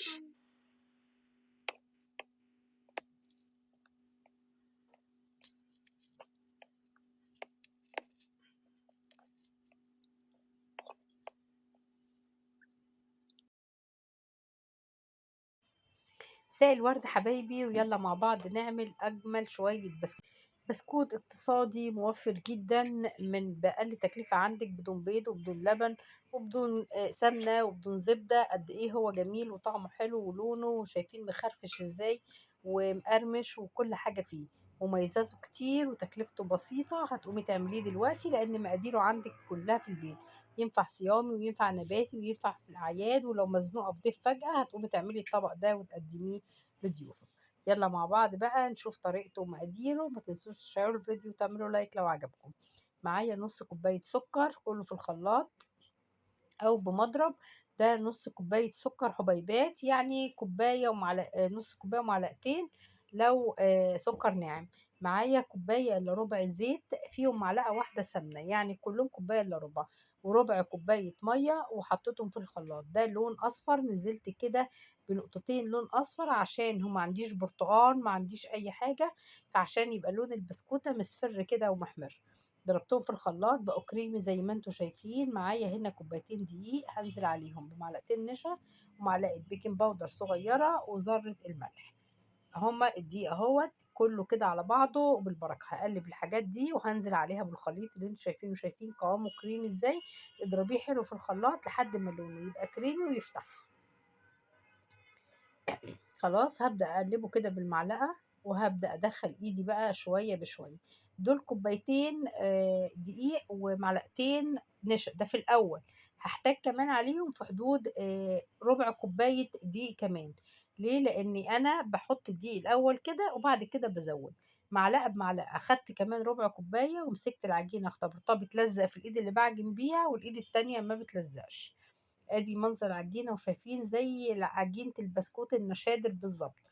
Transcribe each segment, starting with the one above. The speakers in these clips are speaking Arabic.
مساء الورد حبايبي، ويلا مع بعض نعمل أجمل شوية بسكوت اقتصادي موفر جدا من بأقل تكلفة عندك، بدون بيض وبدون لبن وبدون سمنة وبدون زبدة. قد ايه هو جميل وطعمه حلو ولونه، وشايفين مخرفش ازاي ومقرمش، وكل حاجة فيه مميزاته كتير وتكلفته بسيطة. هتقومي تعمليه دلوقتي لأن مقاديره عندك كلها في البيت. ينفع صيامي وينفع نباتي وينفع في الأعياد، ولو مزنوقة في ضيف فجأة هتقومي تعملي الطبق ده وتقدميه لضيوفك. يلا مع بعض بقى نشوف طريقته ومقاديره. ما تنسوش تشيروا الفيديو وتعملوا لايك لو عجبكم. معايا نص كوباية سكر كله في الخلاط او بمضرب. ده نص كوباية سكر حبيبات، يعني كوباية ومعلقة، نص كوباية ومعلقتين لو سكر ناعم. معايا كوباية الا ربع زيت، فيهم معلقة واحدة سمنة، يعني كلهم كوباية الا ربع. وربع كوباية مية وحطيتهم في الخلاط. ده لون اصفر، نزلت كده بنقطتين لون اصفر عشان هو ما عنديش برتقال، ما عنديش اي حاجة، فعشان يبقى لون البسكوتة مصفر كده ومحمر. ضربتهم في الخلاط بقوا كريمي زي ما انتم شايفين. معايا هنا كوبايتين دقيق هنزل عليهم بمعلقتين نشا ومعلقه بيكنج باودر صغيره وذره الملح. هما الدقيق اهوت كله كده على بعضه وبالبركه. هقلب الحاجات دي وهنزل عليها بالخليط اللي انتم شايفينه. شايفين قوامه كريمي ازاي؟ اضربيه حلو في الخلاط لحد ما لونه يبقى كريمي ويفتح. خلاص هبدأ أقلبه كده بالمعلقة، وهبدأ أدخل إيدي بقى شوية بشوية. دول كوبايتين دقيق ومعلقتين نشا، ده في الأول. هحتاج كمان عليهم في حدود ربع كوباية دقيق كمان. ليه؟ لأني أنا بحط الدقيق الأول كده وبعد كده بزود معلقة بمعلقة. أخدت كمان ربع كوباية ومسكت العجينة اختبرتها بتلزق في الإيد اللي بعجن بيها، والإيد التانية ما بتلزقش. ادي منظر عجينه، وشايفين زي عجينه البسكوت النشادر بالظبط.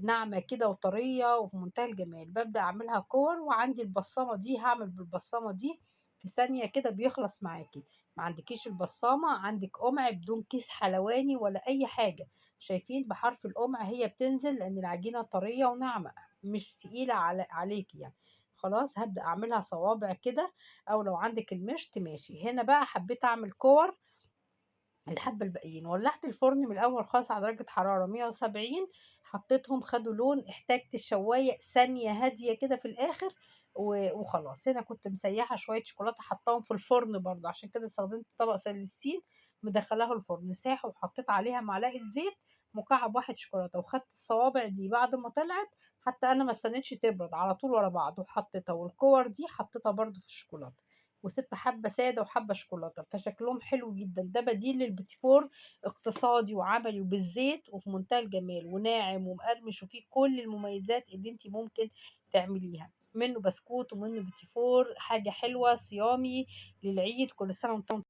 ناعمه كده وطريه وفي منتهى الجمال. ببدا اعملها كور، وعندي البصامه دي هعمل بالبصامه دي في ثانيه كده بيخلص معاكي. ما عندكيش البصامه، عندك قمع بدون كيس حلواني ولا اي حاجه. شايفين بحرف القمع هي بتنزل لان العجينه طريه وناعمه، مش تقيله عليكي يعني. خلاص هبدا اعملها صوابع كده، او لو عندك المشط ماشي. هنا بقى حبيت اعمل كور الحبة الباقيين. ولعت الفرن من الأول خالص على درجة حرارة 170. حطيتهم خدوا لون، احتاجت الشواية ثانية هادية كده في الآخر وخلاص. هنا كنت مسيحة شوية شوكولاتة حطاهم في الفرن برضه، عشان كده استخدمت طبق سلسين مدخلاه الفرن. ساحوا وحطيت عليها معلقة زيت، مكعب واحد شوكولاتة، وخدت الصوابع دي بعد ما طلعت، حتى أنا ما استنيتش تبرد، على طول ورا بعض وحطيتها. والكور دي حطيتها برضه في الشوكولاتة، وست حبة سادة وحبة شوكولاتة، فشكلهم حلو جدا. ده بديل للبيتي فور، اقتصادي وعملي وبالزيت وفي منتهى الجمال وناعم ومقرمش وفيه كل المميزات اللي انت ممكن تعمليها. منه بسكوت ومنه بيتي فور، حاجة حلوة صيامي للعيد. كل سنة وانتم